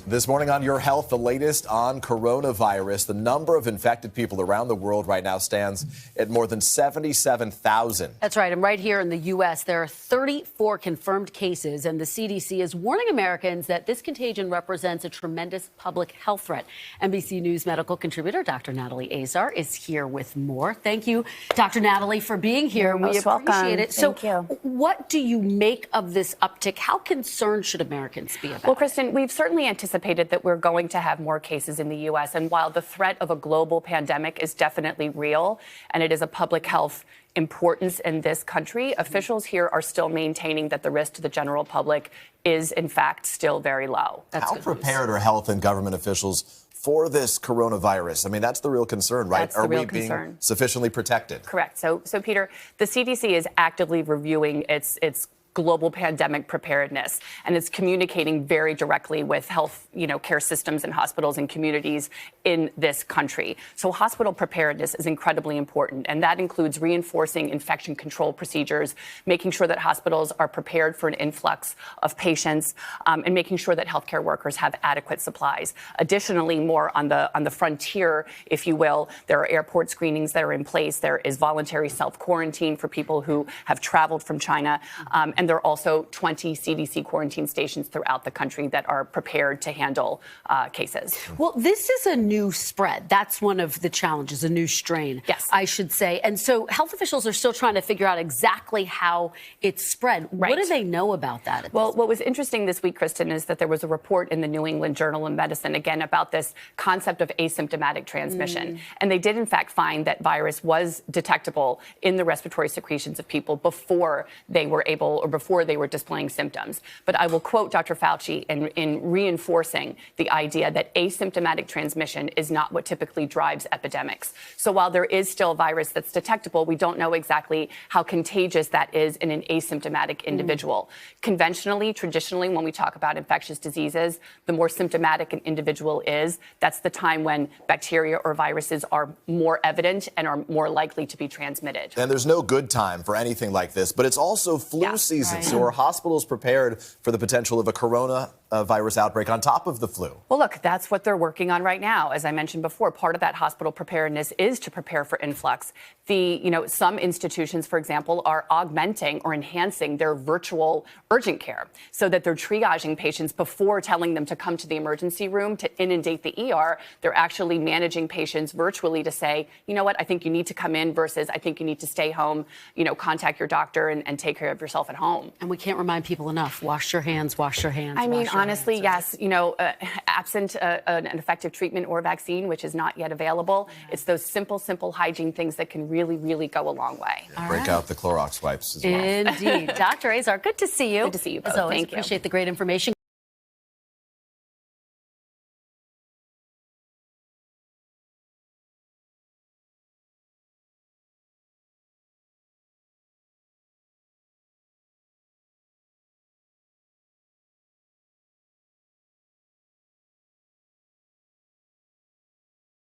This morning on Your Health, the latest on coronavirus. The number of infected people around the world right now stands at more than 77,000. That's right. And right here in the U.S., there are 34 confirmed cases, and the CDC is warning Americans that this contagion represents a tremendous public health threat. NBC News medical contributor Dr. Natalie Azar is here with more. Thank you, Dr. Natalie, for being here. We appreciate it. Thank you. What do you make of this uptick? How concerned should Americans be about it? Well, Kristen, we've certainly anticipated that we're going to have more cases in the U.S. And while the threat of a global pandemic is definitely real, and it is a public health importance in this country, officials here are still maintaining that the risk to the general public is, in fact, still very low. How prepared are health and government officials for this coronavirus? I mean, that's the real concern, right? That's the real concern. Are we being sufficiently protected? Correct. So, Peter, the CDC is actively reviewing its global pandemic preparedness, and it's communicating very directly with health, care systems and hospitals and communities in this country. So hospital preparedness is incredibly important, and that includes reinforcing infection control procedures, making sure that hospitals are prepared for an influx of patients, and making sure that healthcare workers have adequate supplies. Additionally, more on the frontier, if you will, there are airport screenings that are in place. There is voluntary self-quarantine for people who have traveled from China, and there are also 20 CDC quarantine stations throughout the country that are prepared to handle cases. Well, this is a new spread. That's one of the challenges, a new strain, yes, I should say. And so health officials are still trying to figure out exactly how it's spread. Right. What do they know about that? Well, what was interesting this week, Kristen, is that there was a report in the New England Journal of Medicine, again, about this concept of asymptomatic transmission. And they did, in fact, find that virus was detectable in the respiratory secretions of people before they were before they were displaying symptoms. But I will quote Dr. Fauci in reinforcing the idea that asymptomatic transmission is not what typically drives epidemics. So while there is still virus that's detectable, we don't know exactly how contagious that is in an asymptomatic individual. Conventionally, traditionally, when we talk about infectious diseases, the more symptomatic an individual is, that's the time when bacteria or viruses are more evident and are more likely to be transmitted. And there's no good time for anything like this, but it's also flu season. Right. So are hospitals prepared for the potential of a coronavirus outbreak on top of the flu? Well, look, that's what they're working on right now. As I mentioned before, part of that hospital preparedness is to prepare for influx. Some institutions, for example, are augmenting or enhancing their virtual urgent care so that they're triaging patients before telling them to come to the emergency room to inundate the ER. They're actually managing patients virtually to say, you know what, I think you need to come in versus I think you need to stay home, contact your doctor and take care of yourself at home. And we can't remind people enough. Wash your hands, wash your hands. I mean, honestly, yes. Absent an effective treatment or vaccine, which is not yet available, it's those simple hygiene things that can really, really go a long way. Break out the Clorox wipes as well. Indeed. Dr. Azar, good to see you. Good to see you both. As always, Thank you. Appreciate the great information.